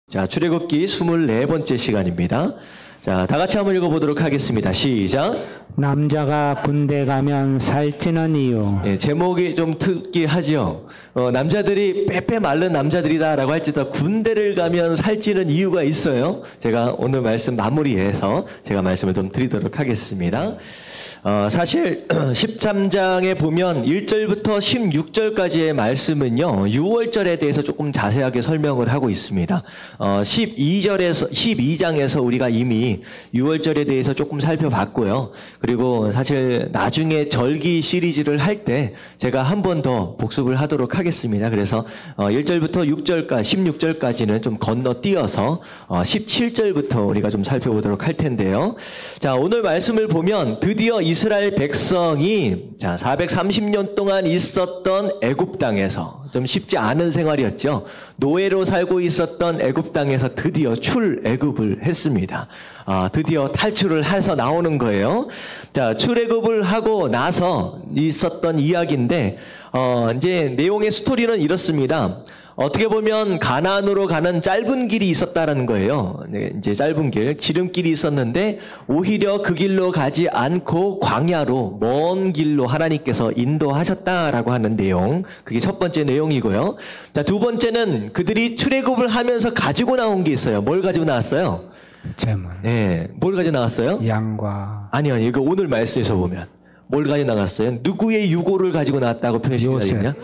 자, 출애굽기 24번째 시간입니다. 자, 다 같이 한번 읽어보도록 하겠습니다. 시작. 남자가 군대 가면 살찌는 이유. 예, 제목이 좀 특이하죠. 남자들이 빼빼 마른 남자들이다라고 할지도 군대를 가면 살찌는 이유가 있어요. 제가 오늘 말씀 마무리해서 제가 말씀을 좀 드리도록 하겠습니다. 사실 13장에 보면 1절부터 16절까지의 말씀은요, 6월절에 대해서 조금 자세하게 설명을 하고 있습니다. 12장에서 우리가 이미 6월절에 대해서 조금 살펴봤고요. 그리고 사실 나중에 절기 시리즈를 할 때 제가 한 번 더 복습을 하도록 하겠습니다. 그래서 1절부터 16절까지는 좀 건너뛰어서 17절부터 우리가 좀 살펴보도록 할 텐데요. 자, 오늘 말씀을 보면 드디어 이스라엘 백성이 430년 동안 있었던 애굽 땅에서 좀 쉽지 않은 생활이었죠. 노예로 살고 있었던 애굽 땅에서 드디어 출애굽을 했습니다. 드디어 탈출을 해서 나오는 거예요. 자, 출애굽을 하고 나서 있었던 이야기인데 이제 내용의 스토리는 이렇습니다. 어떻게 보면 가나안으로 가는 짧은 길이 있었다라는 거예요. 네, 이제 짧은 길, 지름길이 있었는데 오히려 그 길로 가지 않고 광야로 먼 길로 하나님께서 인도하셨다라고 하는 내용. 그게 첫 번째 내용이고요. 자, 두 번째는 그들이 출애굽을 하면서 가지고 나온 게 있어요. 뭘 가지고 나왔어요? 재물. 네, 뭘 가지고 나왔어요? 양과. 아니요, 이거 오늘 말씀에서 보면. 뭘 가지고 나갔어요? 누구의 유골을 가지고 나왔다고 표현했냐?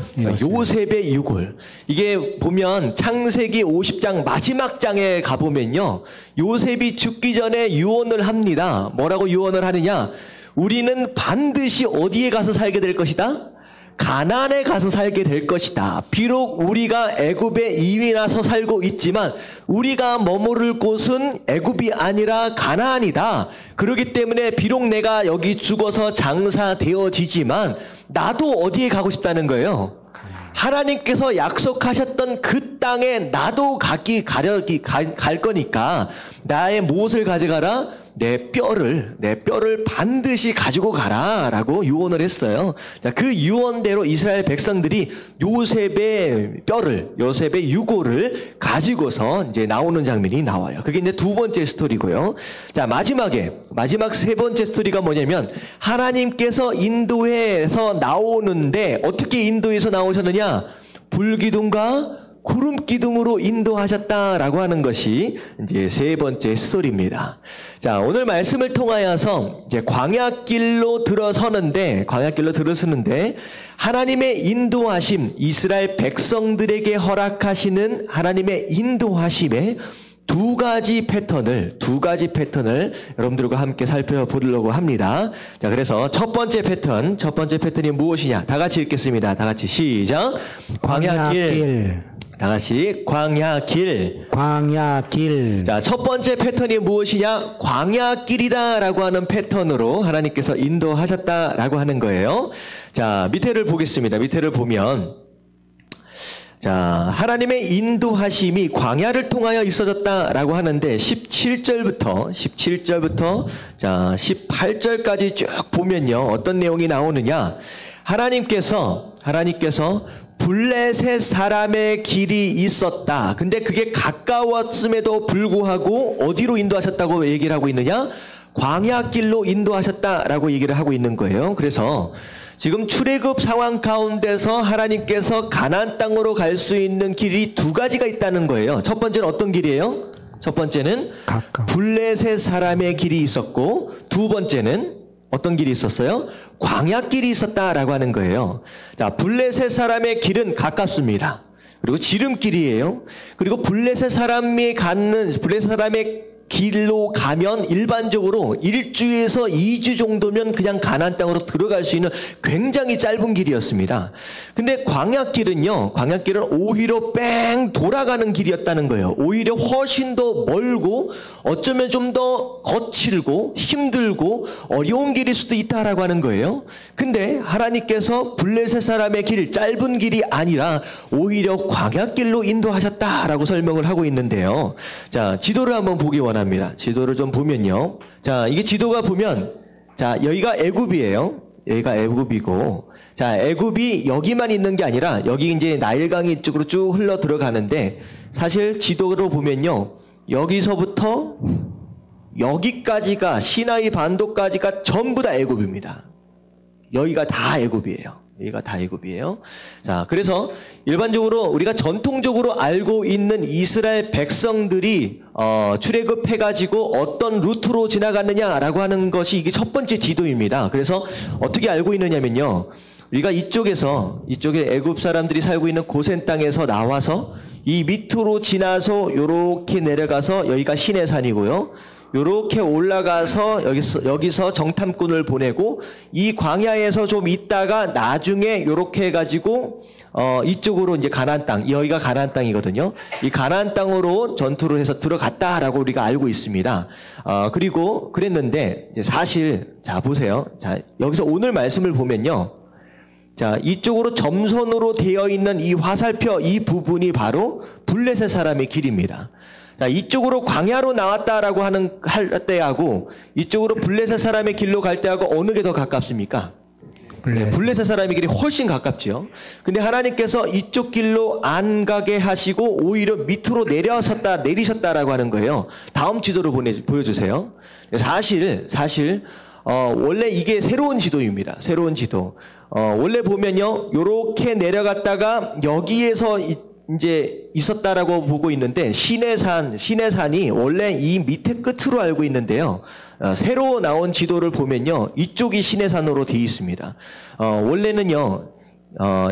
요셉의 유골. 이게 보면 창세기 50장 마지막 장에 가보면요, 요셉이 죽기 전에 유언을 합니다. 뭐라고 유언을 하느냐? 우리는 반드시 어디에 가서 살게 될 것이다? 가나안에 가서 살게 될 것이다. 비록 우리가 애굽에 이미 나서 살고 있지만 우리가 머무를 곳은 애굽이 아니라 가나안이다. 그렇기 때문에 비록 내가 여기 죽어서 장사되어지지만 나도 어디에 가고 싶다는 거예요. 하나님께서 약속하셨던 그 땅에 나도 갈 거니까 나의 무엇을 가져가라? 내 뼈를 반드시 가지고 가라라고 유언을 했어요. 자, 그 유언대로 이스라엘 백성들이 요셉의 유골을 가지고서 이제 나오는 장면이 나와요. 그게 이제 두 번째 스토리고요. 자, 마지막 세 번째 스토리가 뭐냐면 하나님께서 인도해서 나오는데 어떻게 인도해서 나오셨느냐? 불기둥과 구름 기둥으로 인도하셨다라고 하는 것이 이제 세 번째 스토리입니다. 자, 오늘 말씀을 통하여서 이제 광야길로 들어서는데 하나님의 인도하심, 이스라엘 백성들에게 허락하시는 하나님의 인도하심의 두 가지 패턴을 여러분들과 함께 살펴보려고 합니다. 자, 그래서 첫 번째 패턴이 무엇이냐? 다 같이 읽겠습니다. 다 같이 시작. 광야길. 다 같이 광야길. 자, 첫 번째 패턴이 무엇이냐? 광야길이다라고 하는 패턴으로 하나님께서 인도하셨다라고 하는 거예요. 자, 밑에를 보겠습니다. 밑에를 보면 자, 하나님의 인도하심이 광야를 통하여 있어졌다라고 하는데 17절부터 자, 18절까지 쭉 보면요, 어떤 내용이 나오느냐? 하나님께서 블레셋 사람의 길이 있었다. 근데 그게 가까웠음에도 불구하고 어디로 인도하셨다고 얘기를 하고 있느냐? 광야길로 인도하셨다라고 얘기를 하고 있는 거예요. 그래서 지금 출애굽 상황 가운데서 하나님께서 가나안 땅으로 갈 수 있는 길이 두 가지가 있다는 거예요. 첫 번째는 어떤 길이에요? 첫 번째는 블레셋 사람의 길이 있었고, 두 번째는 어떤 길이 있었어요? 광야길이 있었다라고 하는 거예요. 자, 블레셋 사람의 길은 가깝습니다. 그리고 지름길이에요. 그리고 블레셋 사람의 길로 가면 일반적으로 1주에서 2주 정도면 그냥 가나안 땅으로 들어갈 수 있는 굉장히 짧은 길이었습니다. 근데 광야길은 오히려 뺑 돌아가는 길이었다는 거예요. 오히려 훨씬 더 멀고 어쩌면 좀 더 거칠고 힘들고 어려운 길일 수도 있다라고 하는 거예요. 근데 하나님께서 블레셋 사람의 길, 짧은 길이 아니라 오히려 광야길로 인도하셨다라고 설명을 하고 있는데요. 자, 지도를 한번 보기 원합니다. 지도를 좀 보면요. 자, 이게 지도가 보면, 자, 여기가 애굽이에요. 여기가 애굽이고, 자, 애굽이 여기만 있는 게 아니라 여기 이제 나일강이 이쪽으로 쭉 흘러 들어가는데 사실 지도로 보면요. 여기서부터 여기까지가 시나이 반도까지가 전부 다 애굽입니다. 여기가 다 애굽이에요. 여기가 다 애굽이에요. 자, 그래서 일반적으로 우리가 전통적으로 알고 있는 이스라엘 백성들이 출애굽해가지고 어떤 루트로 지나갔느냐라고 하는 것이 이게 첫 번째 지도입니다. 그래서 어떻게 알고 있느냐면요. 우리가 이쪽에 애굽 사람들이 살고 있는 고센 땅에서 나와서 이 밑으로 지나서 요렇게 내려가서 여기가 시내산이고요. 요렇게 올라가서 여기서 정탐꾼을 보내고 이 광야에서 좀 있다가 나중에 요렇게 해가지고 이쪽으로 이제 가나안 땅, 여기가 가나안 땅이거든요. 이 가나안 땅으로 전투를 해서 들어갔다라고 우리가 알고 있습니다. 그리고 그랬는데 이제 사실 자 보세요. 자 여기서 오늘 말씀을 보면요. 자 이쪽으로 점선으로 되어 있는 이 화살표 이 부분이 바로 블레셋 사람의 길입니다. 자, 이쪽으로 광야로 나왔다라고 할 때하고 이쪽으로 블레셋 사람의 길로 갈 때하고 어느 게 더 가깝습니까? 블레셋 사람의 길이 훨씬 가깝죠. 근데 하나님께서 이쪽 길로 안 가게 하시고 오히려 밑으로 내리셨다라고 하는 거예요. 다음 지도로 보여주세요. 사실 원래 이게 새로운 지도입니다. 새로운 지도. 원래 보면요, 요렇게 내려갔다가 여기에서 이제 있었다라고 보고 있는데 시내산이 원래 이 밑에 끝으로 알고 있는데요. 새로 나온 지도를 보면요. 이쪽이 시내산으로 되어 있습니다. 원래는요.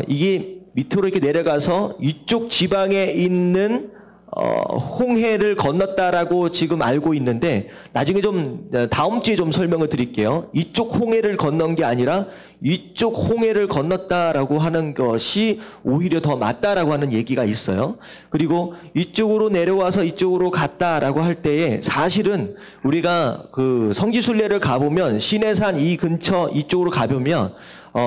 이게 밑으로 이렇게 내려가서 이쪽 지방에 있는 홍해를 건넜다라고 지금 알고 있는데 나중에 좀 다음 주에 좀 설명을 드릴게요. 이쪽 홍해를 건넌 게 아니라 이쪽 홍해를 건넜다라고 하는 것이 오히려 더 맞다라고 하는 얘기가 있어요. 그리고 이쪽으로 내려와서 이쪽으로 갔다라고 할 때에 사실은 우리가 그 성지순례를 가보면 시내산 이 근처 이쪽으로 가보면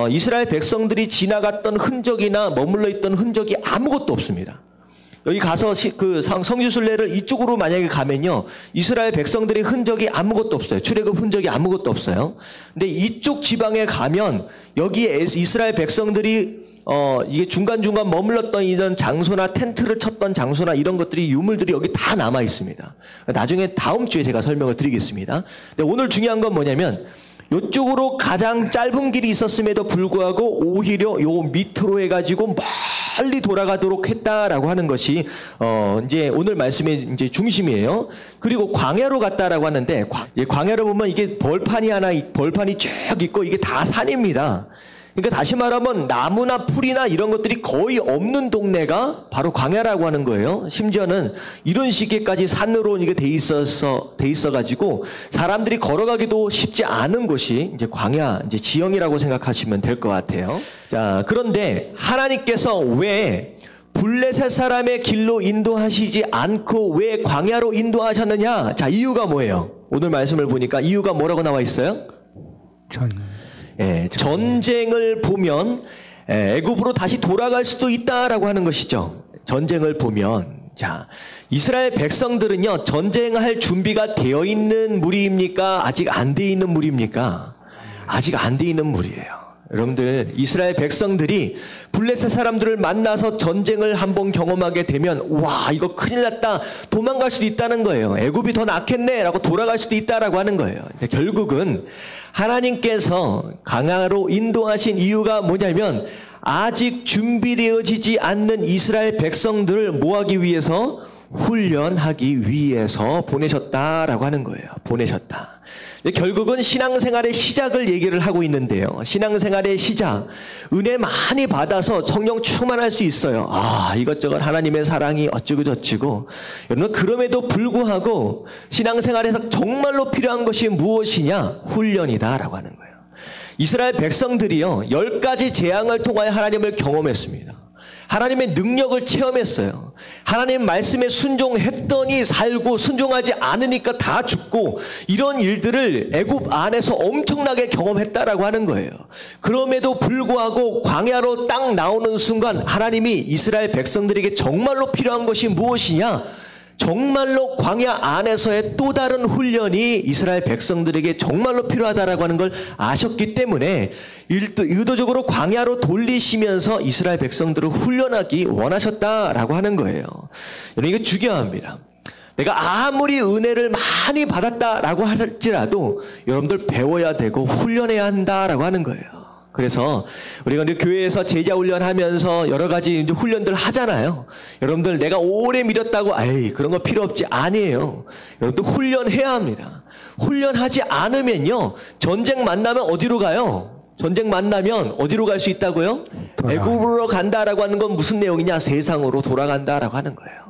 이스라엘 백성들이 지나갔던 흔적이나 머물러 있던 흔적이 아무것도 없습니다. 여기 가서 그 성지순례를 이쪽으로 만약에 가면요. 이스라엘 백성들의 흔적이 아무것도 없어요. 출애굽 흔적이 아무것도 없어요. 근데 이쪽 지방에 가면 여기에 이스라엘 백성들이 이게 중간중간 머물렀던 이런 장소나 텐트를 쳤던 장소나 이런 것들이 유물들이 여기 다 남아 있습니다. 나중에 다음 주에 제가 설명을 드리겠습니다. 근데 오늘 중요한 건 뭐냐면 이쪽으로 가장 짧은 길이 있었음에도 불구하고 오히려 요 밑으로 해가지고 멀리 돌아가도록 했다라고 하는 것이 이제 오늘 말씀의 이제 중심이에요. 그리고 광야로 갔다라고 하는데 광야로 보면 이게 벌판이 쭉 있고 이게 다 산입니다. 그러니까 다시 말하면 나무나 풀이나 이런 것들이 거의 없는 동네가 바로 광야라고 하는 거예요. 심지어는 이런 시기까지 산으로 이게 돼 있어가지고 사람들이 걸어가기도 쉽지 않은 곳이 이제 광야, 이제 지형이라고 생각하시면 될 것 같아요. 자, 그런데 하나님께서 왜 블레셋 사람의 길로 인도하시지 않고 왜 광야로 인도하셨느냐? 자, 이유가 뭐예요? 오늘 말씀을 보니까 이유가 뭐라고 나와 있어요? 전쟁을 보면 애굽으로 다시 돌아갈 수도 있다라고 하는 것이죠. 전쟁을 보면 자 이스라엘 백성들은요 전쟁할 준비가 되어 있는 무리입니까? 아직 안 돼 있는 무리입니까? 아직 안 돼 있는 무리예요. 여러분들 이스라엘 백성들이 블레셋 사람들을 만나서 전쟁을 한번 경험하게 되면 와 이거 큰일 났다 도망갈 수도 있다는 거예요. 애굽이 더 낫겠네 라고 돌아갈 수도 있다라고 하는 거예요. 근데 결국은 하나님께서 광야로 인도하신 이유가 뭐냐면 아직 준비되어지지 않는 이스라엘 백성들을 뭐하기 위해서? 훈련하기 위해서 보내셨다라고 하는 거예요. 보내셨다. 결국은 신앙생활의 시작을 얘기를 하고 있는데요. 신앙생활의 시작, 은혜 많이 받아서 성령 충만할 수 있어요. 이것저것 하나님의 사랑이 어쩌고 저쩌고. 여러분 그럼에도 불구하고 신앙생활에서 정말로 필요한 것이 무엇이냐? 훈련이다라고 하는 거예요. 이스라엘 백성들이요 10가지 재앙을 통하여 하나님을 경험했습니다. 하나님의 능력을 체험했어요. 하나님 말씀에 순종했더니 살고 순종하지 않으니까 다 죽고 이런 일들을 애굽 안에서 엄청나게 경험했다라고 하는 거예요. 그럼에도 불구하고 광야로 딱 나오는 순간 하나님이 이스라엘 백성들에게 정말로 필요한 것이 무엇이냐? 정말로 광야 안에서의 또 다른 훈련이 이스라엘 백성들에게 정말로 필요하다라고 하는 걸 아셨기 때문에 의도적으로 광야로 돌리시면서 이스라엘 백성들을 훈련하기 원하셨다라고 하는 거예요. 이게 중요합니다. 내가 아무리 은혜를 많이 받았다라고 할지라도 여러분들 배워야 되고 훈련해야 한다라고 하는 거예요. 그래서 우리가 이제 교회에서 제자 훈련하면서 여러 가지 이제 훈련들 하잖아요. 여러분들 내가 오래 믿었다고 에이 그런 거 필요 없지 아니에요. 여러분들 훈련해야 합니다. 훈련하지 않으면요 전쟁 만나면 어디로 가요? 전쟁 만나면 어디로 갈 수 있다고요? 애굽으로 간다라고 하는 건 무슨 내용이냐? 세상으로 돌아간다라고 하는 거예요.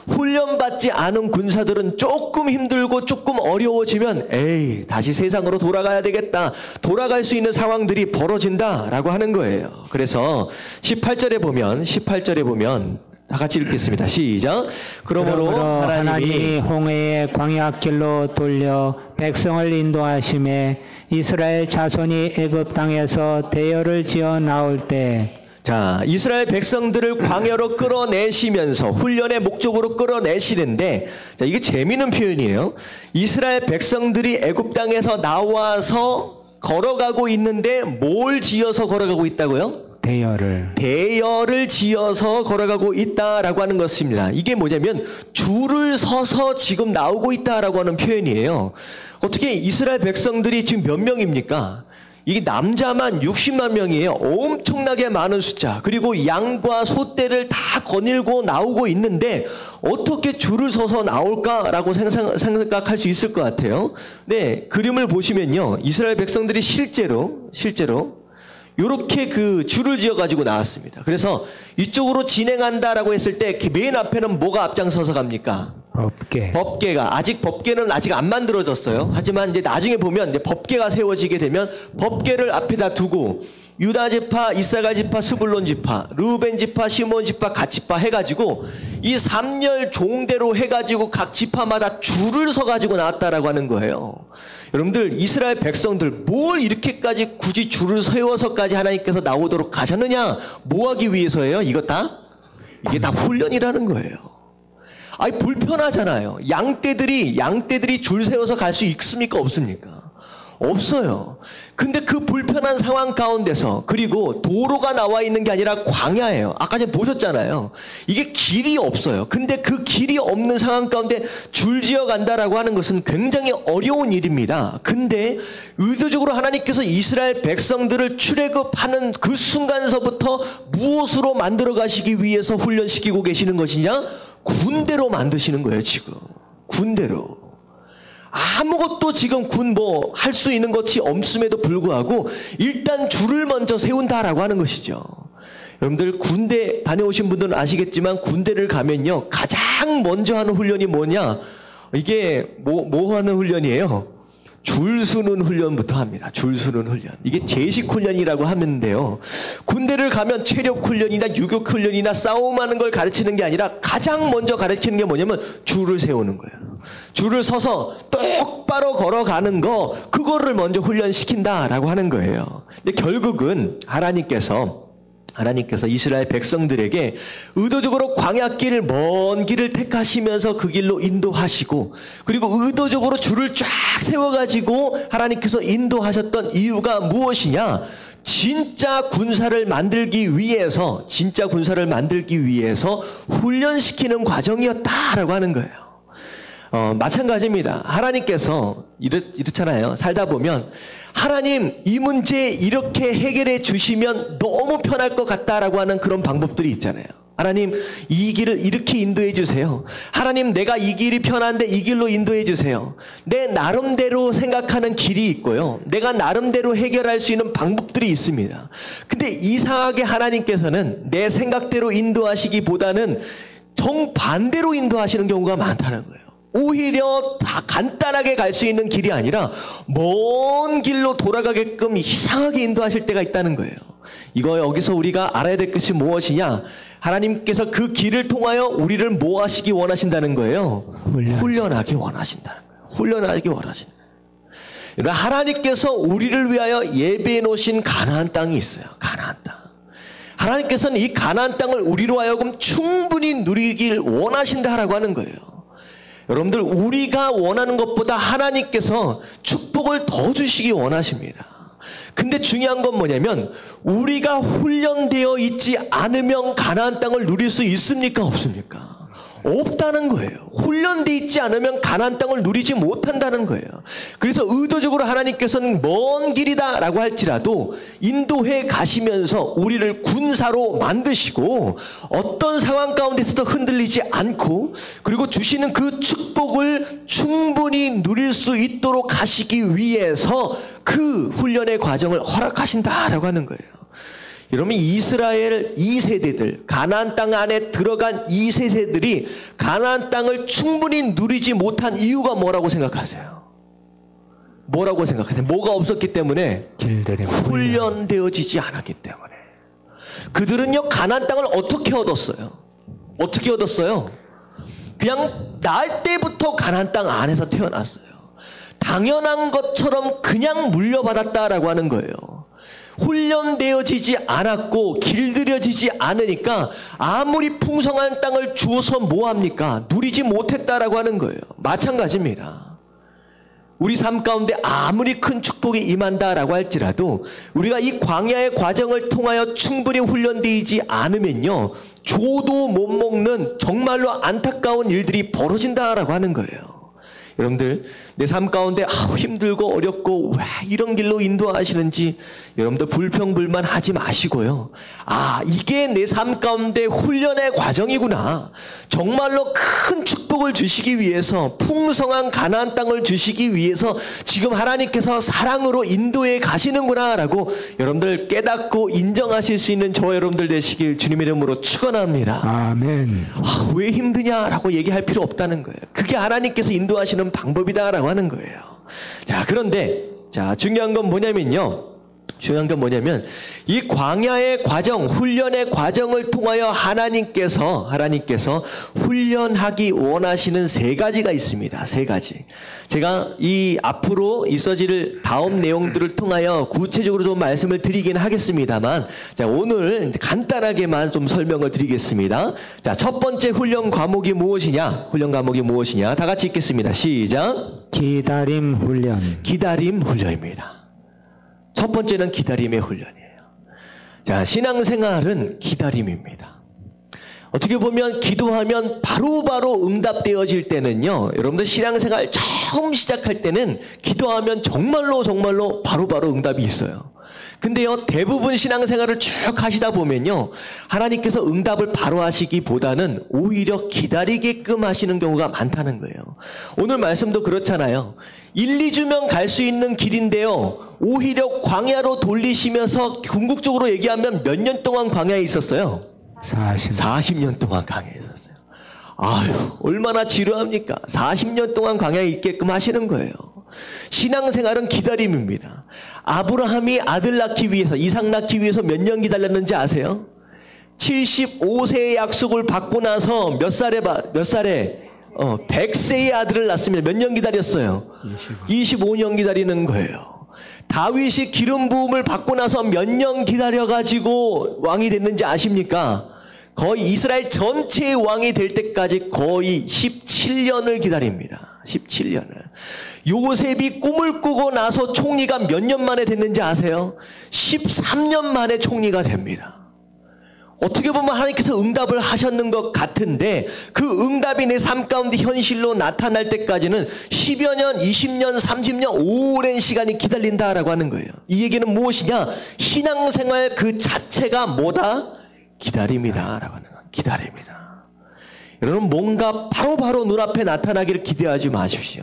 훈련받지 않은 군사들은 조금 힘들고 조금 어려워지면 에이 다시 세상으로 돌아가야 되겠다. 돌아갈 수 있는 상황들이 벌어진다라고 하는 거예요. 그래서 18절에 보면 다 같이 읽겠습니다. 시작. 그러므로 하나님이 홍해의 광야길로 돌려 백성을 인도하심에 이스라엘 자손이 애굽 땅에서 대열을 지어 나올 때 자, 이스라엘 백성들을 광야로 끌어내시면서 훈련의 목적으로 끌어내시는데 자, 이게 재미있는 표현이에요. 이스라엘 백성들이 애굽 땅에서 나와서 걸어가고 있는데 뭘 지어서 걸어가고 있다고요? 대열을 지어서 걸어가고 있다라고 하는 것입니다. 이게 뭐냐면 줄을 서서 지금 나오고 있다라고 하는 표현이에요. 어떻게 이스라엘 백성들이 지금 몇 명입니까? 이게 남자만 60만 명이에요. 엄청나게 많은 숫자. 그리고 양과 소떼를 다 거닐고 나오고 있는데 어떻게 줄을 서서 나올까라고 생각할 수 있을 것 같아요. 네, 그림을 보시면요. 이스라엘 백성들이 실제로 요렇게 그 줄을 지어 가지고 나왔습니다. 그래서 이쪽으로 진행한다라고 했을 때 맨 앞에는 뭐가 앞장서서 갑니까? 법궤가 법궤는 아직 안 만들어졌어요. 하지만 이제 나중에 보면 이제 법궤가 세워지게 되면 법궤를 앞에다 두고 유다 지파, 이사갈 지파, 스불론 지파, 르우벤 지파, 시몬 지파, 갓 지파 해가지고 이 3열 종대로 해가지고 각 지파마다 줄을 서가지고 나왔다라고 하는 거예요. 여러분들 이스라엘 백성들 뭘 이렇게까지 굳이 줄을 세워서까지 하나님께서 나오도록 하셨느냐? 뭐 하기 위해서예요? 이게 다 훈련이라는 거예요. 아니 불편하잖아요. 양떼들이 줄 세워서 갈 수 있습니까? 없습니까? 없어요. 근데 그 불편한 상황 가운데서 그리고 도로가 나와 있는 게 아니라 광야예요. 아까 전에 보셨잖아요. 이게 길이 없어요. 근데 그 길이 없는 상황 가운데 줄지어 간다라고 하는 것은 굉장히 어려운 일입니다. 근데 의도적으로 하나님께서 이스라엘 백성들을 출애굽하는 그 순간서부터 무엇으로 만들어 가시기 위해서 훈련시키고 계시는 것이냐? 군대로 만드시는 거예요. 지금 군대로. 아무것도 지금 할 수 있는 것이 없음에도 불구하고 일단 줄을 먼저 세운다라고 하는 것이죠. 여러분들 군대 다녀오신 분들은 아시겠지만 군대를 가면요 가장 먼저 하는 훈련이 뭐냐? 이게 뭐 하는 훈련이에요? 줄 서는 훈련부터 합니다. 줄 서는 훈련. 이게 제식 훈련이라고 하는데요. 군대를 가면 체력 훈련이나 유격 훈련이나 싸움하는 걸 가르치는 게 아니라 가장 먼저 가르치는 게 뭐냐면 줄을 세우는 거예요. 줄을 서서 똑바로 걸어가는 거 그거를 먼저 훈련시킨다라고 하는 거예요. 근데 결국은 하나님께서 이스라엘 백성들에게 의도적으로 광야길 먼 길을 택하시면서 그 길로 인도하시고 그리고 의도적으로 줄을 쫙 세워가지고 하나님께서 인도하셨던 이유가 무엇이냐? 진짜 군사를 만들기 위해서 훈련시키는 과정이었다라고 하는 거예요. 마찬가지입니다. 하나님께서 이렇잖아요. 살다 보면 하나님 이 문제 이렇게 해결해 주시면 너무 편할 것 같다라고 하는 그런 방법들이 있잖아요. 하나님 이 길을 이렇게 인도해 주세요. 하나님 내가 이 길이 편한데 이 길로 인도해 주세요. 내 나름대로 생각하는 길이 있고요. 내가 나름대로 해결할 수 있는 방법들이 있습니다. 근데 이상하게 하나님께서는 내 생각대로 인도하시기보다는 정반대로 인도하시는 경우가 많다는 거예요. 오히려 다 간단하게 갈 수 있는 길이 아니라 먼 길로 돌아가게끔 이상하게 인도하실 때가 있다는 거예요. 이거 여기서 우리가 알아야 될 것이 무엇이냐? 하나님께서 그 길을 통하여 우리를 뭐 하시기 원하신다는 거예요? 훈련하기 원하신다는 거예요. 훈련하기 원하신다는 거예요. 하나님께서 우리를 위하여 예배해 놓으신 가나안 땅이 있어요. 가나안 땅. 하나님께서는 이 가나안 땅을 우리로 하여금 충분히 누리길 원하신다라고 하는 거예요. 여러분들 우리가 원하는 것보다 하나님께서 축복을 더 주시기 원하십니다. 근데 중요한 건 뭐냐면 우리가 훈련되어 있지 않으면 가나안 땅을 누릴 수 있습니까? 없습니까? 없다는 거예요. 훈련돼 있지 않으면 가나안 땅을 누리지 못한다는 거예요. 그래서 의도적으로 하나님께서는 먼 길이다라고 할지라도 인도해 가시면서 우리를 군사로 만드시고 어떤 상황 가운데서도 흔들리지 않고 그리고 주시는 그 축복을 충분히 누릴 수 있도록 하시기 위해서 그 훈련의 과정을 허락하신다라고 하는 거예요. 여러분, 이스라엘 2세대들, 가나안 땅 안에 들어간 2세대들이 가나안 땅을 충분히 누리지 못한 이유가 뭐라고 생각하세요? 뭐라고 생각하세요? 뭐가 없었기 때문에? 훈련되어지지 않았기 때문에. 그들은요, 가나안 땅을 어떻게 얻었어요? 어떻게 얻었어요? 그냥 날 때부터 가나안 땅 안에서 태어났어요. 당연한 것처럼 그냥 물려받았다라고 하는 거예요. 훈련되어지지 않았고 길들여지지 않으니까 아무리 풍성한 땅을 주어서 뭐합니까? 누리지 못했다라고 하는 거예요. 마찬가지입니다. 우리 삶 가운데 아무리 큰 축복이 임한다라고 할지라도 우리가 이 광야의 과정을 통하여 충분히 훈련되지 않으면요, 조도 못 먹는 정말로 안타까운 일들이 벌어진다라고 하는 거예요. 여러분들, 내 삶 가운데 힘들고 어렵고 왜 이런 길로 인도하시는지 여러분들 불평불만 하지 마시고요. 이게 내 삶 가운데 훈련의 과정이구나. 정말로 큰 축복을 주시기 위해서, 풍성한 가나안 땅을 주시기 위해서 지금 하나님께서 사랑으로 인도해 가시는구나 라고 여러분들 깨닫고 인정하실 수 있는 저와 여러분들 되시길 주님의 이름으로 축원합니다. 아멘. 왜 힘드냐라고 얘기할 필요 없다는 거예요. 그게 하나님께서 인도하시는 방법이다라고 하는 거예요. 자, 그런데 중요한 건 뭐냐면요. 이 광야의 과정, 훈련의 과정을 통하여 하나님께서 훈련하기 원하시는 3가지가 있습니다. 3가지. 제가 이 앞으로 있어질 다음 내용들을 통하여 구체적으로 좀 말씀을 드리긴 하겠습니다만, 오늘 간단하게만 좀 설명을 드리겠습니다. 첫 번째 훈련 과목이 무엇이냐? 다 같이 읽겠습니다. 시작. 기다림 훈련. 기다림 훈련입니다. 첫 번째는 기다림의 훈련이에요. 신앙생활은 기다림입니다. 어떻게 보면 기도하면 바로바로 응답되어질 때는요, 여러분들 신앙생활 처음 시작할 때는 기도하면 정말로 바로바로 응답이 있어요. 근데요, 대부분 신앙생활을 쭉 하시다 보면요, 하나님께서 응답을 바로 하시기보다는 오히려 기다리게끔 하시는 경우가 많다는 거예요. 오늘 말씀도 그렇잖아요. 1, 2주면 갈 수 있는 길인데요, 오히려 광야로 돌리시면서 궁극적으로 얘기하면 몇 년 동안 광야에 있었어요? 40년 동안 광야에 있었어요. 얼마나 지루합니까? 40년 동안 광야에 있게끔 하시는 거예요. 신앙생활은 기다림입니다. 아브라함이 아들 낳기 위해서, 이삭 낳기 위해서 몇 년 기다렸는지 아세요? 75세의 약속을 받고 나서 몇 살에 100세의 아들을 낳습니다. 몇 년 기다렸어요? 25년 기다리는 거예요. 다윗이 기름 부음을 받고 나서 몇 년 기다려가지고 왕이 됐는지 아십니까? 거의 이스라엘 전체의 왕이 될 때까지 거의 17년을 기다립니다. 17년을. 요셉이 꿈을 꾸고 나서 총리가 몇 년 만에 됐는지 아세요? 13년 만에 총리가 됩니다. 어떻게 보면 하나님께서 응답을 하셨는 것 같은데 그 응답이 내 삶 가운데 현실로 나타날 때까지는 10여 년, 20년, 30년 오랜 시간이 기다린다라고 하는 거예요. 이 얘기는 무엇이냐? 신앙생활 그 자체가 뭐다? 기다림이다라고 하는 거예요. 기다림이다. 여러분, 뭔가 바로바로 눈앞에 나타나기를 기대하지 마십시오.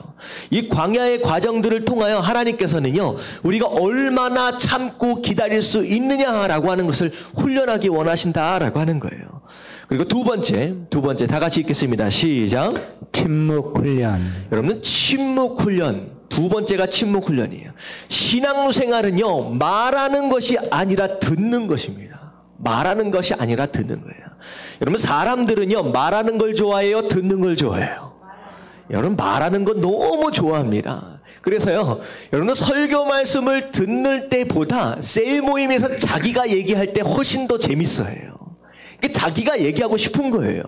이 광야의 과정들을 통하여 하나님께서는요, 우리가 얼마나 참고 기다릴 수 있느냐라고 하는 것을 훈련하기 원하신다라고 하는 거예요. 그리고 두 번째 다 같이 읽겠습니다. 시작. 침묵 훈련. 여러분, 침묵 훈련. 두 번째가 침묵 훈련이에요. 신앙생활은요, 말하는 것이 아니라 듣는 것입니다. 말하는 것이 아니라 듣는 거예요. 여러분, 사람들은요, 말하는 걸 좋아해요? 듣는 걸 좋아해요? 여러분, 말하는 건 너무 좋아합니다. 그래서요, 여러분, 설교 말씀을 듣는 때보다 셀 모임에서 자기가 얘기할 때 훨씬 더 재밌어해요. 자기가 얘기하고 싶은 거예요.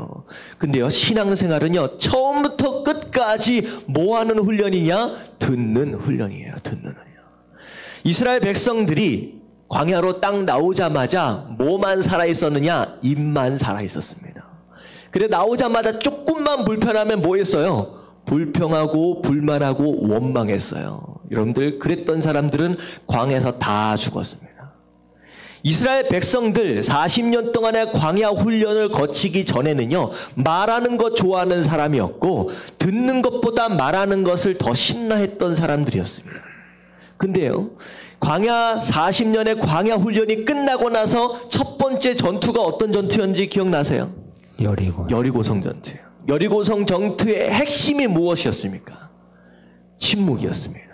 근데요, 신앙생활은요, 처음부터 끝까지 뭐 하는 훈련이냐? 듣는 훈련이에요. 듣는 훈련. 이스라엘 백성들이 광야로 딱 나오자마자 뭐만 살아있었느냐? 입만 살아있었습니다. 그래 나오자마자 조금만 불편하면 뭐 했어요? 불평하고 불만하고 원망했어요. 여러분들 그랬던 사람들은 광야에서 다 죽었습니다. 이스라엘 백성들 40년 동안의 광야 훈련을 거치기 전에는요, 말하는 것 좋아하는 사람이었고 듣는 것보다 말하는 것을 더 신나했던 사람들이었습니다. 근데요, 광야 40년의 광야 훈련이 끝나고 나서 첫 번째 전투가 어떤 전투였는지 기억나세요? 여리고성 전투예요. 여리고성 전투의 핵심이 무엇이었습니까? 침묵이었습니다.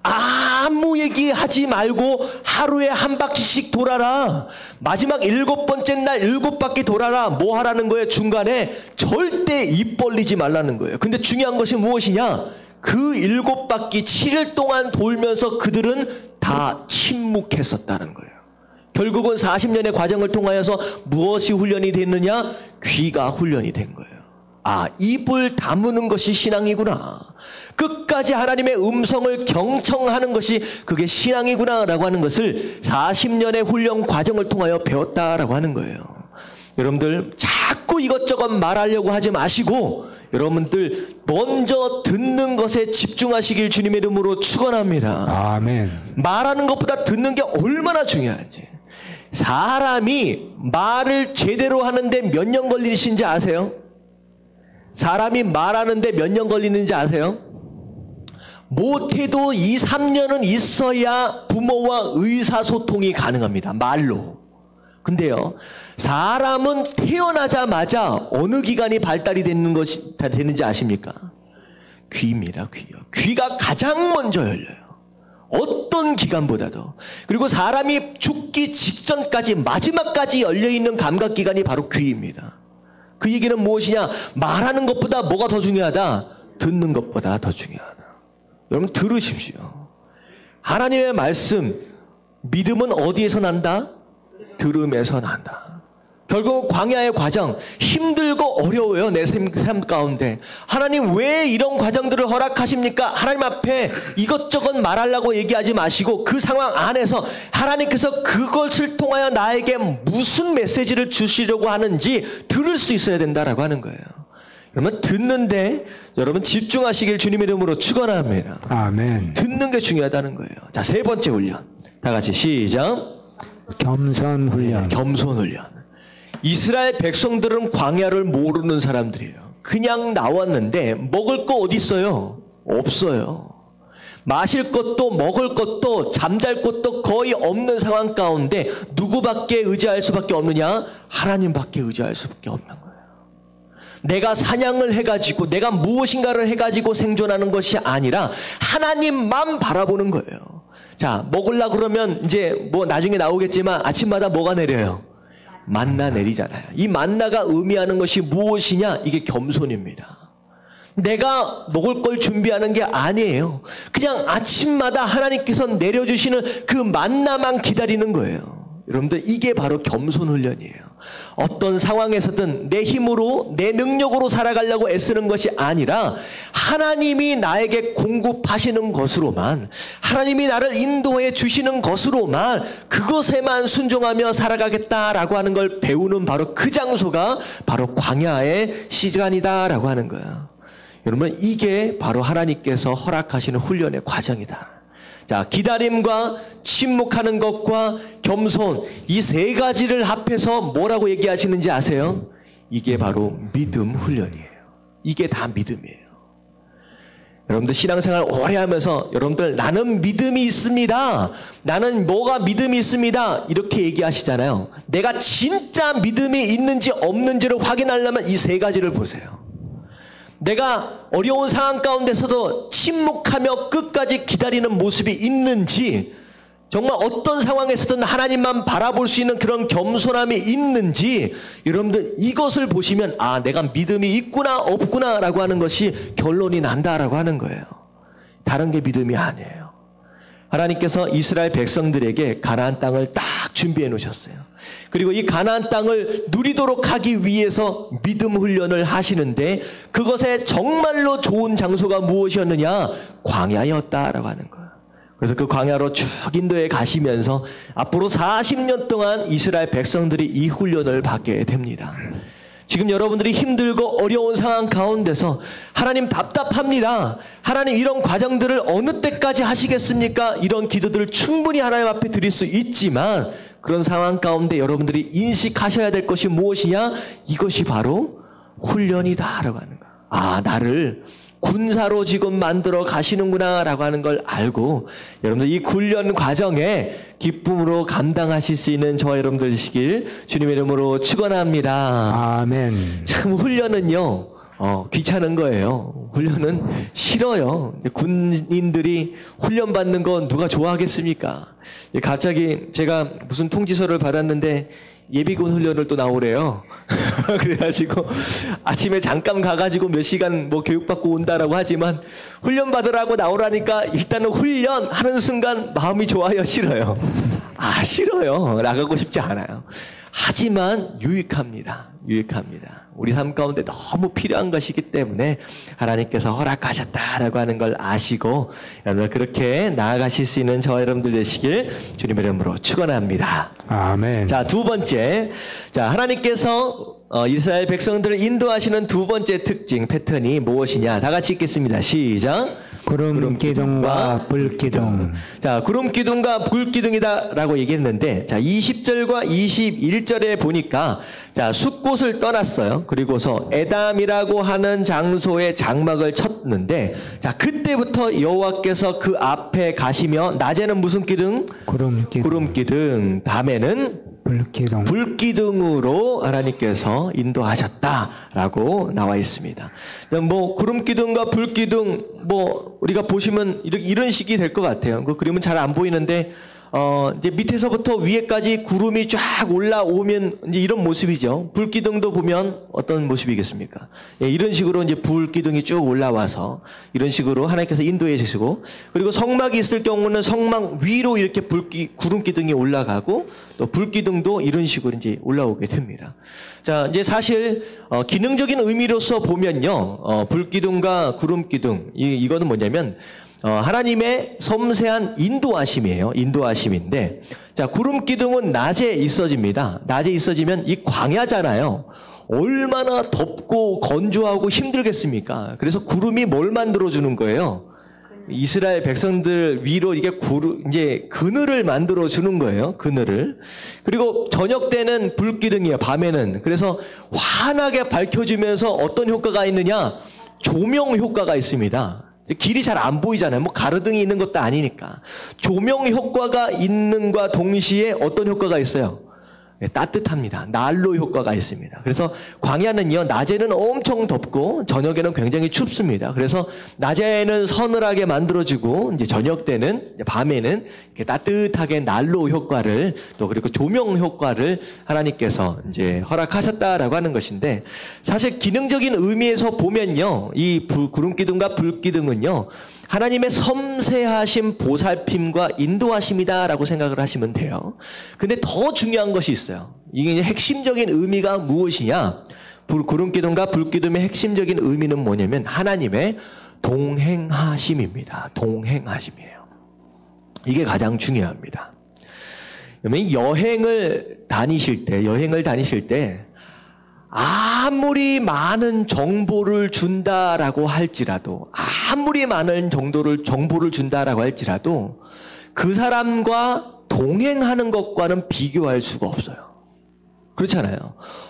아무 얘기하지 말고 하루에 한 바퀴씩 돌아라. 마지막 7번째 날 7바퀴 돌아라. 뭐 하라는 거예요? 중간에 절대 입 벌리지 말라는 거예요. 근데 중요한 것이 무엇이냐? 그 7바퀴 7일 동안 돌면서 그들은 다 침묵했었다는 거예요. 결국은 40년의 과정을 통하여서 무엇이 훈련이 됐느냐? 귀가 훈련이 된 거예요. 아, 입을 다무는 것이 신앙이구나. 끝까지 하나님의 음성을 경청하는 것이 그게 신앙이구나 라고 하는 것을 40년의 훈련 과정을 통하여 배웠다라고 하는 거예요. 여러분들 자꾸 이것저것 말하려고 하지 마시고 여러분들 먼저 듣는 것에 집중하시길 주님의 이름으로 축원합니다. 아멘. 말하는 것보다 듣는 게 얼마나 중요한지. 사람이 말을 제대로 하는데 몇 년 걸리신지 아세요? 사람이 말하는데 몇 년 걸리는지 아세요? 못해도 2, 3년은 있어야 부모와 의사소통이 가능합니다. 말로. 근데요, 사람은 태어나자마자 어느 기관이 발달이 되는지 아십니까? 귀입니다. 귀요. 귀가 가장 먼저 열려요. 어떤 기관보다도. 그리고 사람이 죽기 직전까지 마지막까지 열려있는 감각기관이 바로 귀입니다. 그 얘기는 무엇이냐? 말하는 것보다 뭐가 더 중요하다? 듣는 것보다 더 중요하다. 여러분 들으십시오. 하나님의 말씀, 믿음은 어디에서 난다? 들음에서 난다. 결국 광야의 과정, 힘들고 어려워요. 내 삶 가운데. 하나님 왜 이런 과정들을 허락하십니까? 하나님 앞에 이것저것 말하려고 얘기하지 마시고 그 상황 안에서 하나님께서 그것을 통하여 나에게 무슨 메시지를 주시려고 하는지 들을 수 있어야 된다라고 하는 거예요. 여러분 듣는데 여러분 집중하시길 주님의 이름으로 축원합니다. 아멘. 듣는 게 중요하다는 거예요. 자, 세 번째 훈련. 다 같이 시작. 겸손 훈련. 겸손 훈련. 이스라엘 백성들은 광야를 모르는 사람들이에요. 그냥 나왔는데 먹을 거 어디 있어요? 없어요. 마실 것도 먹을 것도 잠잘 것도 거의 없는 상황 가운데 누구밖에 의지할 수밖에 없느냐? 하나님밖에 의지할 수밖에 없는 거예요. 내가 사냥을 해가지고 내가 무엇인가를 해가지고 생존하는 것이 아니라 하나님만 바라보는 거예요. 자, 먹으려고 그러면 이제 뭐 나중에 나오겠지만 아침마다 뭐가 내려요? 만나 내리잖아요. 이 만나가 의미하는 것이 무엇이냐? 이게 겸손입니다. 내가 먹을 걸 준비하는 게 아니에요. 그냥 아침마다 하나님께서 내려주시는 그 만나만 기다리는 거예요. 여러분들 이게 바로 겸손 훈련이에요. 어떤 상황에서든 내 힘으로 내 능력으로 살아가려고 애쓰는 것이 아니라 하나님이 나에게 공급하시는 것으로만, 하나님이 나를 인도해 주시는 것으로만, 그것에만 순종하며 살아가겠다라고 하는 걸 배우는 바로 그 장소가 바로 광야의 시간이다라고 하는 거예요. 여러분 이게 바로 하나님께서 허락하시는 훈련의 과정이다. 자, 기다림과 침묵하는 것과 겸손, 이 세 가지를 합해서 뭐라고 얘기하시는지 아세요? 이게 바로 믿음 훈련이에요. 이게 다 믿음이에요. 여러분들 신앙생활 오래 하면서 여러분들 나는 믿음이 있습니다. 나는 뭐가 믿음이 있습니다. 이렇게 얘기하시잖아요. 내가 진짜 믿음이 있는지 없는지를 확인하려면 이 세 가지를 보세요. 내가 어려운 상황 가운데서도 침묵하며 끝까지 기다리는 모습이 있는지, 정말 어떤 상황에서든 하나님만 바라볼 수 있는 그런 겸손함이 있는지, 여러분들 이것을 보시면 아, 내가 믿음이 있구나 없구나 라고 하는 것이 결론이 난다라고 하는 거예요. 다른 게 믿음이 아니에요. 하나님께서 이스라엘 백성들에게 가나안 땅을 딱 준비해 놓으셨어요. 그리고 이 가나안 땅을 누리도록 하기 위해서 믿음 훈련을 하시는데 그것에 정말로 좋은 장소가 무엇이었느냐? 광야였다라고 하는 거예요. 그래서 그 광야로 쭉 인도에 가시면서 앞으로 40년 동안 이스라엘 백성들이 이 훈련을 받게 됩니다. 지금 여러분들이 힘들고 어려운 상황 가운데서 하나님 답답합니다. 하나님 이런 과정들을 어느 때까지 하시겠습니까? 이런 기도들을 충분히 하나님 앞에 드릴 수 있지만 그런 상황 가운데 여러분들이 인식하셔야 될 것이 무엇이냐? 이것이 바로 훈련이다라고 하는 거야. 아, 나를 군사로 지금 만들어 가시는구나 라고 하는 걸 알고 여러분들 이 훈련 과정에 기쁨으로 감당하실 수 있는 저와 여러분들 되시길 주님의 이름으로 축원합니다. 아멘. 참 훈련은요 귀찮은 거예요. 훈련은 싫어요. 군인들이 훈련 받는 건 누가 좋아하겠습니까? 갑자기 제가 무슨 통지서를 받았는데 예비군 훈련을 또 나오래요. 그래가지고 아침에 잠깐 가가지고 몇 시간 뭐 교육받고 온다라고 하지만 훈련 받으라고 나오라니까 일단은 훈련하는 순간 마음이 좋아요, 싫어요? 아, 싫어요. 나가고 싶지 않아요. 하지만 유익합니다. 유익합니다. 우리 삶 가운데 너무 필요한 것이기 때문에 하나님께서 허락하셨다라고 하는 걸 아시고 여러분 그렇게 나아가실 수 있는 저와 여러분들 되시길 주님의 이름으로 축원합니다. 아멘. 자, 두 번째. 자, 하나님께서 이스라엘 백성들을 인도하시는 두 번째 특징 패턴이 무엇이냐? 다 같이 읽겠습니다. 시작. 구름 기둥과 불 기둥. 자, 구름 기둥과 불 기둥이다라고 얘기했는데, 자, 20절과 21절에 보니까, 자, 숫곳을 떠났어요. 그리고서 에담이라고 하는 장소에 장막을 쳤는데, 자, 그때부터 여호와께서 그 앞에 가시며, 낮에는 무슨 기둥? 구름 기둥. 구름 기둥. 밤에는 불기둥. 불기둥으로 하나님께서 인도하셨다라고 나와 있습니다. 뭐 구름 기둥과 불기둥 뭐 우리가 보시면 이런 식이 될 것 같아요. 그 그림은 잘 안 보이는데 이제 밑에서부터 위에까지 구름이 쫙 올라오면 이제 이런 모습이죠. 불기둥도 보면 어떤 모습이겠습니까? 예, 이런 식으로 이제 불기둥이 쭉 올라와서 이런 식으로 하나님께서 인도해 주시고 그리고 성막이 있을 경우는 성막 위로 이렇게 구름 기둥이 올라가고 또 불기둥도 이런 식으로 이제 올라오게 됩니다. 자, 이제 사실 기능적인 의미로서 보면요, 불기둥과 구름 기둥 이거는 뭐냐면 하나님의 섬세한 인도하심이에요. 인도하심인데, 자, 구름 기둥은 낮에 있어집니다. 낮에 있어지면 이 광야잖아요. 얼마나 덥고 건조하고 힘들겠습니까? 그래서 구름이 뭘 만들어주는 거예요? 이스라엘 백성들 위로 이게 이제 그늘을 만들어주는 거예요. 그늘을. 그리고 저녁 때는 불기둥이에요. 밤에는. 그래서 환하게 밝혀주면서 어떤 효과가 있느냐? 조명 효과가 있습니다. 길이 잘 안 보이잖아요. 뭐 가로등이 있는 것도 아니니까. 조명 효과가 있는과 동시에 어떤 효과가 있어요? 네, 따뜻합니다. 난로 효과가 있습니다. 그래서 광야는요, 낮에는 엄청 덥고 저녁에는 굉장히 춥습니다. 그래서 낮에는 서늘하게 만들어지고 이제 저녁 때는 이제 밤에는 이렇게 따뜻하게 난로 효과를 또 그리고 조명 효과를 하나님께서 이제 허락하셨다라고 하는 것인데 사실 기능적인 의미에서 보면요, 이 구름 기둥과 불 기둥은요. 하나님의 섬세하신 보살핌과 인도하심이다라고 생각을 하시면 돼요. 근데 더 중요한 것이 있어요. 이게 이제 핵심적인 의미가 무엇이냐? 구름 기둥과 불 기둥의 핵심적인 의미는 뭐냐면 하나님의 동행하심입니다. 동행하심이에요. 이게 가장 중요합니다. 그러면 여행을 다니실 때 아무리 많은 정보를 준다라고 할지라도 아무리 많은 정보를 준다라고 할지라도 그 사람과 동행하는 것과는 비교할 수가 없어요. 그렇잖아요.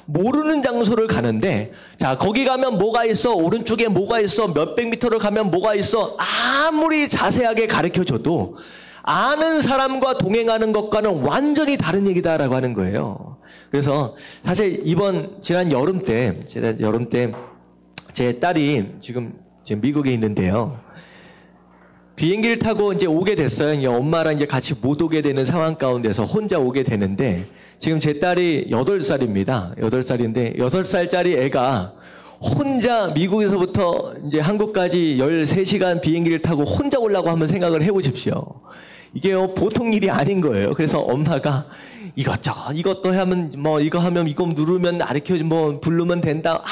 모르는 장소를 가는데 자 거기 가면 뭐가 있어, 오른쪽에 뭐가 있어, 몇백 미터를 가면 뭐가 있어, 아무리 자세하게 가르쳐줘도 아는 사람과 동행하는 것과는 완전히 다른 얘기다라고 하는 거예요. 그래서 사실 지난 여름 때 제 딸이 지금 미국에 있는데요. 비행기를 타고 이제 오게 됐어요. 엄마랑 이제 같이 못 오게 되는 상황 가운데서 혼자 오게 되는데 지금 제 딸이 8살입니다. 8살인데 8살짜리 애가 혼자 미국에서부터 이제 한국까지 13시간 비행기를 타고 혼자 오려고 한번 생각을 해보십시오. 이게 보통 일이 아닌 거예요. 그래서 엄마가 이것도 하면 이거 하면 이거 누르면 부르면 된다.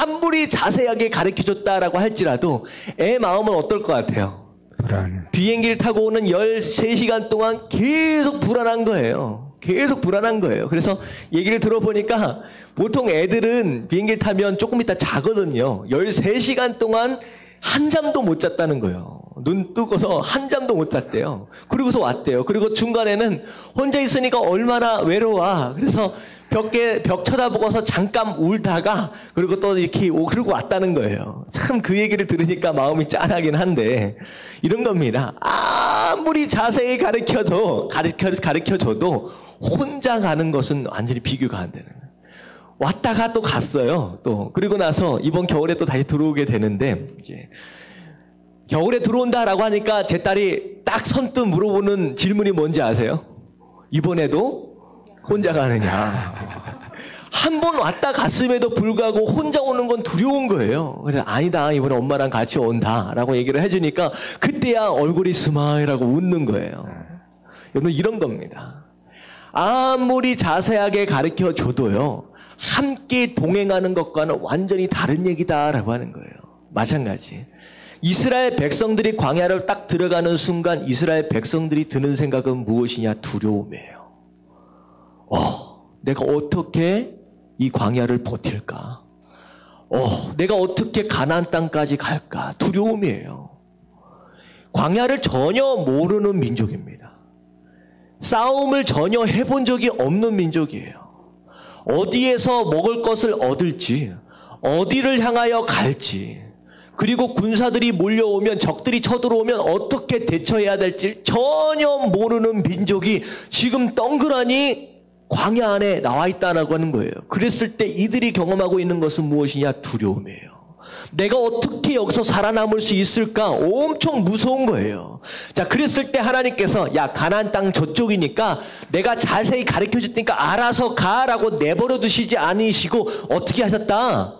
아무리 자세하게 가르쳐줬다라고 할지라도 애 마음은 어떨 것 같아요? 불안. 비행기를 타고 오는 13시간 동안 계속 불안한 거예요. 계속 불안한 거예요. 그래서 얘기를 들어보니까 보통 애들은 비행기를 타면 조금 있다 자거든요. 13시간 동안 한 잠도 못 잤다는 거예요. 눈 뜨고서 한 잠도 못 잤대요. 그리고서 왔대요. 그리고 중간에는 혼자 있으니까 얼마나 외로워. 그래서 벽 쳐다보고서 잠깐 울다가 그리고 또 이렇게 그러고 왔다는 거예요. 참 그 얘기를 들으니까 마음이 짠하긴 한데 이런 겁니다. 아무리 자세히 가르쳐줘도 혼자 가는 것은 완전히 비교가 안 되는 거예요. 왔다가 또 갔어요. 또 그리고 나서 이번 겨울에 또 다시 들어오게 되는데 이제 겨울에 들어온다라고 하니까 제 딸이 딱 선뜻 물어보는 질문이 뭔지 아세요? 이번에도 혼자 가느냐. 한 번 왔다 갔음에도 불구하고 혼자 오는 건 두려운 거예요. 그래서 아니다, 이번에 엄마랑 같이 온다라고 얘기를 해주니까 그때야 얼굴이 스마일하고 웃는 거예요. 여러분 이런 겁니다. 아무리 자세하게 가르쳐줘도요, 함께 동행하는 것과는 완전히 다른 얘기다라고 하는 거예요. 마찬가지. 이스라엘 백성들이 광야를 딱 들어가는 순간 이스라엘 백성들이 드는 생각은 무엇이냐? 두려움이에요. 내가 어떻게 이 광야를 버틸까? 내가 어떻게 가나안 땅까지 갈까? 두려움이에요. 광야를 전혀 모르는 민족입니다. 싸움을 전혀 해본 적이 없는 민족이에요. 어디에서 먹을 것을 얻을지, 어디를 향하여 갈지, 그리고 군사들이 몰려오면, 적들이 쳐들어오면 어떻게 대처해야 될지 전혀 모르는 민족이 지금 덩그러니 광야 안에 나와 있다라고 하는 거예요. 그랬을 때 이들이 경험하고 있는 것은 무엇이냐? 두려움이에요. 내가 어떻게 여기서 살아남을 수 있을까? 엄청 무서운 거예요. 자, 그랬을 때 하나님께서 야, 가나안 땅 저쪽이니까 내가 자세히 가르쳐줄 테니까 알아서 가라고 내버려 두시지 않으시고 어떻게 하셨다?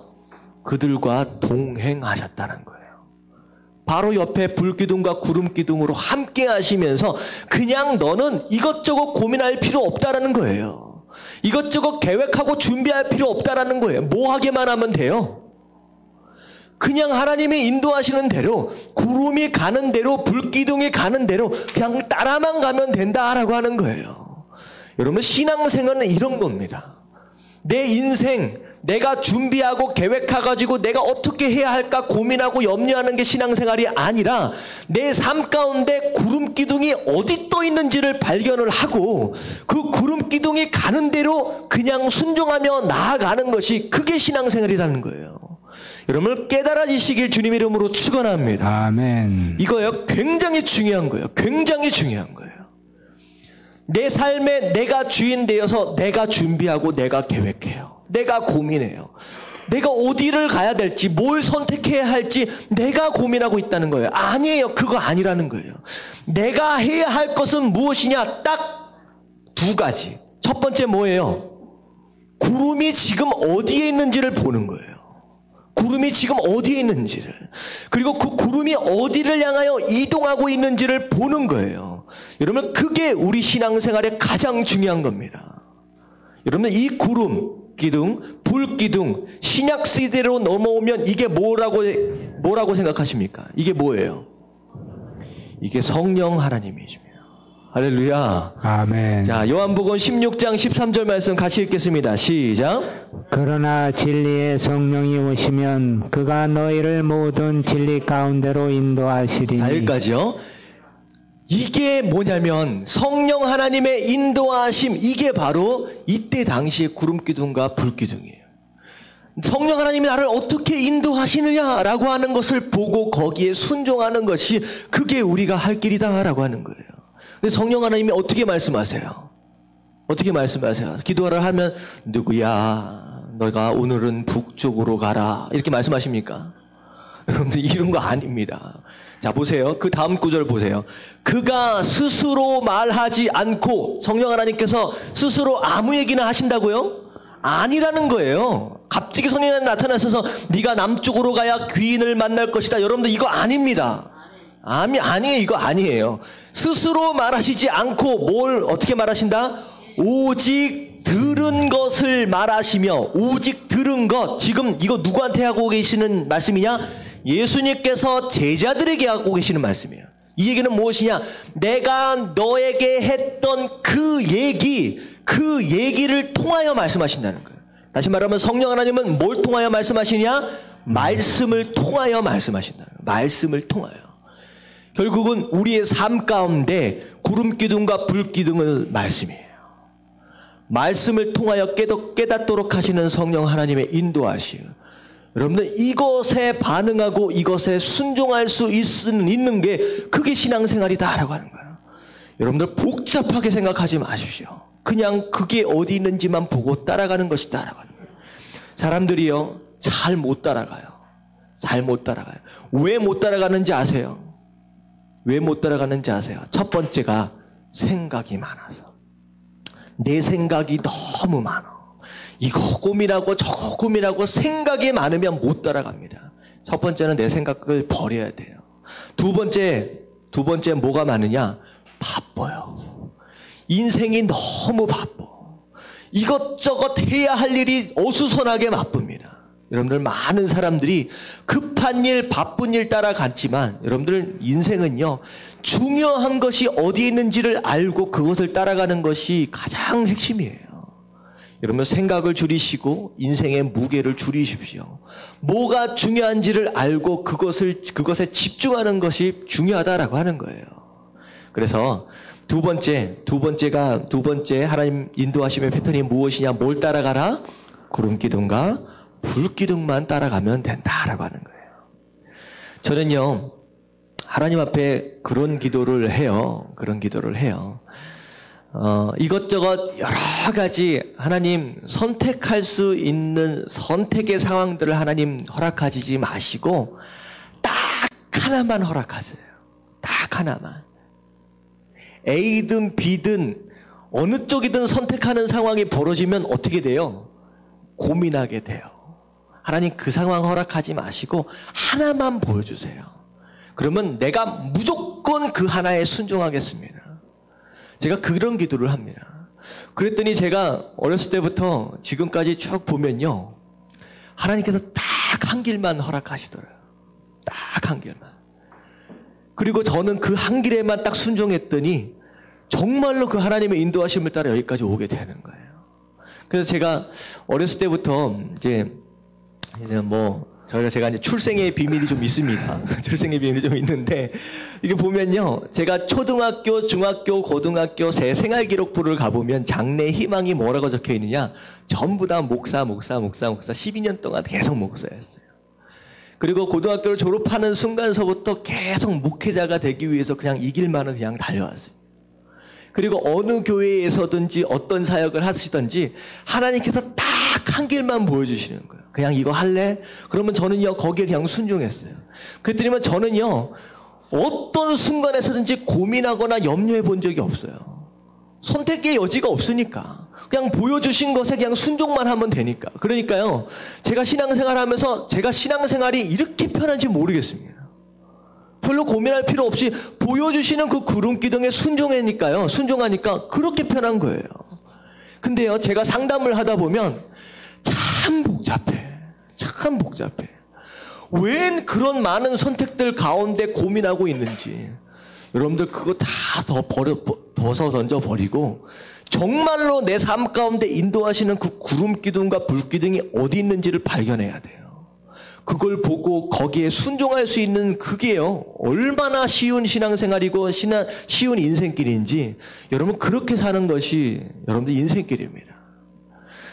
그들과 동행하셨다는 거예요. 바로 옆에 불기둥과 구름기둥으로 함께 하시면서 그냥 너는 이것저것 고민할 필요 없다라는 거예요. 이것저것 계획하고 준비할 필요 없다라는 거예요. 뭐 하기만 하면 돼요? 그냥 하나님이 인도하시는 대로, 구름이 가는 대로, 불기둥이 가는 대로 그냥 따라만 가면 된다라고 하는 거예요. 여러분, 신앙생활은 이런 겁니다. 내 인생, 내가 준비하고 계획해가지고 내가 어떻게 해야 할까 고민하고 염려하는 게 신앙생활이 아니라 내 삶 가운데 구름기둥이 어디 떠 있는지를 발견을 하고 그 구름기둥이 가는 대로 그냥 순종하며 나아가는 것이 그게 신앙생활이라는 거예요. 여러분 깨달아지시길 주님 이름으로 축원합니다. 아멘. 이거요 굉장히 중요한 거예요. 굉장히 중요한 거예요. 내 삶에 내가 주인 되어서 내가 준비하고 내가 계획해요. 내가 고민해요. 내가 어디를 가야 될지 뭘 선택해야 할지 내가 고민하고 있다는 거예요. 아니에요. 그거 아니라는 거예요. 내가 해야 할 것은 무엇이냐? 딱 두 가지. 첫 번째 뭐예요? 구름이 지금 어디에 있는지를 보는 거예요. 구름이 지금 어디에 있는지를, 그리고 그 구름이 어디를 향하여 이동하고 있는지를 보는 거예요. 여러분 그게 우리 신앙생활에 가장 중요한 겁니다. 여러분 이 구름 기둥, 불 기둥, 신약 시대로 넘어오면 이게 뭐라고 생각하십니까? 이게 뭐예요? 이게 성령 하나님이십니다. 할렐루야. 아멘. 자, 요한복음 16장 13절 말씀 같이 읽겠습니다. 시작. 그러나 진리의 성령이 오시면 그가 너희를 모든 진리 가운데로 인도하시리니. 자, 여기까지요. 이게 뭐냐면 성령 하나님의 인도하심, 이게 바로 이때 당시의 구름기둥과 불기둥이에요. 성령 하나님이 나를 어떻게 인도하시느냐라고 하는 것을 보고 거기에 순종하는 것이 그게 우리가 할 길이다라고 하는 거예요. 근데 성령 하나님이 어떻게 말씀하세요? 어떻게 말씀하세요? 기도를 하면 누구야? 너가 오늘은 북쪽으로 가라. 이렇게 말씀하십니까? 여러분들 이런 거 아닙니다. 자, 보세요. 그 다음 구절 보세요. 그가 스스로 말하지 않고 성령 하나님께서 스스로 아무 얘기나 하신다고요? 아니라는 거예요. 갑자기 성령이 나타나셔서 네가 남쪽으로 가야 귀인을 만날 것이다. 여러분들 이거 아닙니다. 아니에요. 이거 아니에요. 스스로 말하시지 않고 뭘 어떻게 말하신다? 오직 들은 것을 말하시며, 오직 들은 것. 지금 이거 누구한테 하고 계시는 말씀이냐? 예수님께서 제자들에게 하고 계시는 말씀이에요. 이 얘기는 무엇이냐? 내가 너에게 했던 그 얘기, 그 얘기를 통하여 말씀하신다는 거예요. 다시 말하면 성령 하나님은 뭘 통하여 말씀하시냐? 말씀을 통하여 말씀하신다는 거예요. 말씀을 통하여. 결국은 우리의 삶 가운데 구름 기둥과 불 기둥은 말씀이에요. 말씀을 통하여 깨닫도록 하시는 성령 하나님의 인도하시오. 여러분들 이것에 반응하고 이것에 순종할 수 있는 게 그게 신앙생활이다라고 하는 거예요. 여러분들 복잡하게 생각하지 마십시오. 그냥 그게 어디 있는지만 보고 따라가는 것이다라고 하는 거예요. 사람들이요 잘 못 따라가요. 잘 못 따라가요. 왜 못 따라가는지 아세요? 왜 못 따라가는지 아세요? 첫 번째가 생각이 많아서. 내 생각이 너무 많아. 이거 고민하고 저거 고민하고 생각이 많으면 못 따라갑니다. 첫 번째는 내 생각을 버려야 돼요. 두 번째 뭐가 많으냐? 바빠요. 인생이 너무 바빠. 이것저것 해야 할 일이 어수선하게 바쁩니다. 여러분들 많은 사람들이 급한 일, 바쁜 일 따라갔지만 여러분들 인생은요 중요한 것이 어디 있는지를 알고 그것을 따라가는 것이 가장 핵심이에요. 여러분 생각을 줄이시고 인생의 무게를 줄이십시오. 뭐가 중요한지를 알고 그것에 집중하는 것이 중요하다라고 하는 거예요. 그래서 두 번째 하나님 인도하심의 패턴이 무엇이냐? 뭘 따라가라? 구름 기둥과 불 기둥만 따라가면 된다라고 하는 거예요. 저는요 하나님 앞에 그런 기도를 해요. 이것저것 여러 가지 하나님 선택할 수 있는 선택의 상황들을 하나님 허락하지 마시고 딱 하나만 허락하세요. 딱 하나만. A든 B든 어느 쪽이든 선택하는 상황이 벌어지면 어떻게 돼요? 고민하게 돼요. 하나님 그 상황 허락하지 마시고 하나만 보여주세요. 그러면 내가 무조건 그 하나에 순종하겠습니다. 제가 그런 기도를 합니다. 그랬더니 제가 어렸을 때부터 지금까지 쭉 보면요. 하나님께서 딱 한 길만 허락하시더라고요. 딱 한 길만. 그리고 저는 그 한 길에만 딱 순종했더니 정말로 그 하나님의 인도하심을 따라 여기까지 오게 되는 거예요. 그래서 제가 어렸을 때부터 이제 제가 이제 출생의 비밀이 좀 있습니다. 출생의 비밀이 좀 있는데, 이게 보면요. 제가 초등학교, 중학교, 고등학교 새 생활기록부를 가보면 장래 희망이 뭐라고 적혀 있느냐? 전부 다 목사 12년 동안 계속 목사였어요. 그리고 고등학교를 졸업하는 순간서부터 계속 목회자가 되기 위해서 그냥 이 길만은 그냥 달려왔어요. 그리고 어느 교회에서든지 어떤 사역을 하시든지 하나님께서 딱 한 길만 보여주시는 거예요. 그냥 이거 할래? 그러면 저는요 거기에 그냥 순종했어요. 그랬더니만 저는요 어떤 순간에서든지 고민하거나 염려해 본 적이 없어요. 선택의 여지가 없으니까 그냥 보여주신 것에 그냥 순종만 하면 되니까. 그러니까요 제가 신앙생활하면서 제가 신앙생활이 이렇게 편한지 모르겠습니다. 별로 고민할 필요 없이 보여주시는 그 구름 기둥에 순종하니까 그렇게 편한 거예요. 근데요 제가 상담을 하다 보면 참 복잡해. 왜 그런 많은 선택들 가운데 고민하고 있는지 여러분들 그거 다 벗어 던져버리고 정말로 내 삶 가운데 인도하시는 그 구름 기둥과 불 기둥이 어디 있는지를 발견해야 돼요. 그걸 보고 거기에 순종할 수 있는 그게요 얼마나 쉬운 신앙생활이고 쉬운 인생길인지 여러분 그렇게 사는 것이 여러분들 인생길입니다.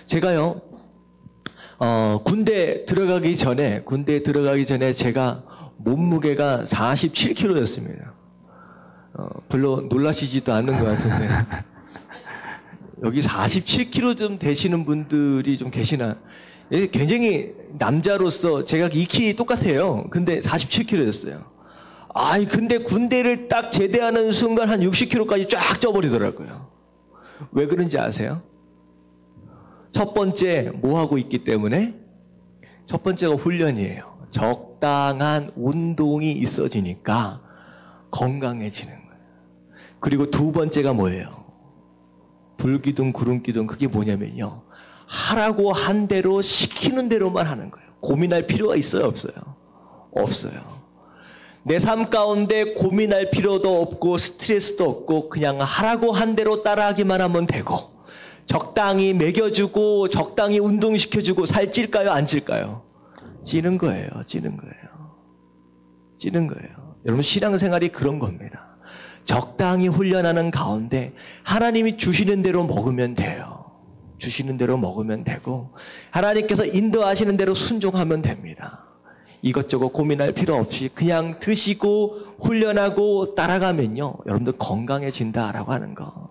제가요 군대 들어가기 전에 제가 몸무게가 47kg였습니다. 별로 놀라시지도 않는 것 같은데 여기 47kg 좀 되시는 분들이 좀 계시나? 굉장히 남자로서 제가 이 키 똑같아요. 근데 47kg였어요. 근데 군대를 딱 제대하는 순간 한 60kg까지 쫙 쪄버리더라고요. 왜 그런지 아세요? 첫 번째 뭐 하고 있기 때문에? 첫 번째가 훈련이에요. 적당한 운동이 있어지니까 건강해지는 거예요. 그리고 두 번째가 뭐예요? 불기둥, 구름기둥. 그게 뭐냐면요. 하라고 한 대로 시키는 대로만 하는 거예요. 고민할 필요가 있어요? 없어요? 없어요. 내 삶 가운데 고민할 필요도 없고 스트레스도 없고 그냥 하라고 한 대로 따라하기만 하면 되고 적당히 먹여주고 적당히 운동시켜주고 살찔까요? 안 찔까요? 찌는 거예요. 찌는 거예요. 찌는 거예요. 여러분 신앙생활이 그런 겁니다. 적당히 훈련하는 가운데 하나님이 주시는 대로 먹으면 돼요. 주시는 대로 먹으면 되고 하나님께서 인도하시는 대로 순종하면 됩니다. 이것저것 고민할 필요 없이 그냥 드시고 훈련하고 따라가면요. 여러분들 건강해진다라고 하는 거.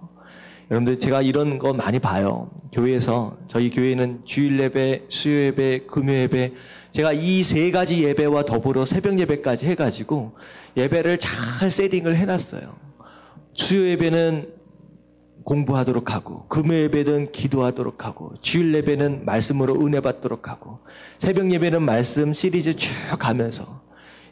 여러분들 제가 이런 거 많이 봐요. 교회에서 저희 교회는 주일 예배, 수요 예배, 금요 예배 제가 이 세 가지 예배와 더불어 새벽 예배까지 해가지고 예배를 잘 세팅을 해놨어요. 수요 예배는 공부하도록 하고 금요 예배는 기도하도록 하고 주일 예배는 말씀으로 은혜 받도록 하고 새벽 예배는 말씀 시리즈 쭉 가면서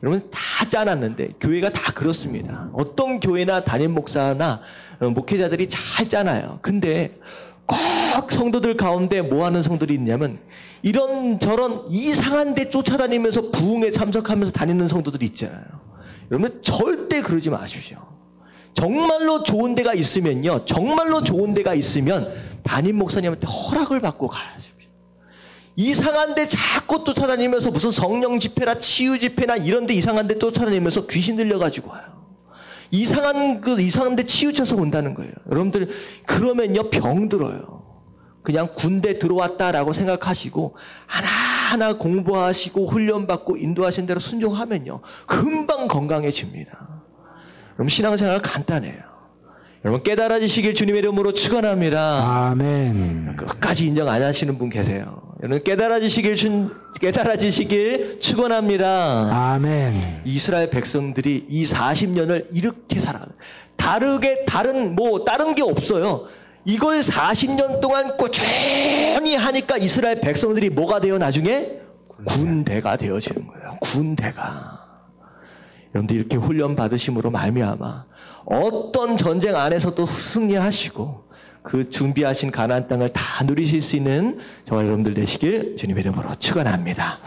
여러분 다 짜놨는데 교회가 다 그렇습니다. 어떤 교회나 담임 목사나 목회자들이 잘 짜놔요. 근데 꼭 성도들 가운데 뭐 하는 성도들이 있냐면 이런저런 이상한 데 쫓아다니면서 부흥에 참석하면서 다니는 성도들이 있잖아요. 여러분 절대 그러지 마십시오. 정말로 좋은 데가 있으면요. 정말로 좋은 데가 있으면 담임 목사님한테 허락을 받고 가야죠. 이상한 데 자꾸 쫓아다니면서 무슨 성령 집회나 치유 집회나 이런 데 이상한 데 쫓아다니면서 귀신 들려가지고 와요. 이상한 데 치우쳐서 온다는 거예요. 여러분들 그러면요 병들어요. 그냥 군대 들어왔다라고 생각하시고 하나하나 공부하시고 훈련받고 인도하신 대로 순종하면요 금방 건강해집니다. 여러분 신앙생활 간단해요. 여러분 깨달아지시길 주님의 이름으로 축원합니다. 아멘. 끝까지 인정 안 하시는 분 계세요. 여러분 깨달아지시길 축원합니다. 아멘. 이스라엘 백성들이 이 40년을 이렇게 살아. 다른 게 없어요. 이걸 40년 동안 꾸준히 하니까 이스라엘 백성들이 뭐가 돼요? 나중에 군대가 되어지는 거예요. 군대가. 여러분들 이렇게 훈련 받으심으로 말미암아 어떤 전쟁 안에서도 승리하시고 그 준비하신 가나안 땅을 다 누리실 수 있는 저와 여러분들 되시길 주님의 이름으로 축원합니다.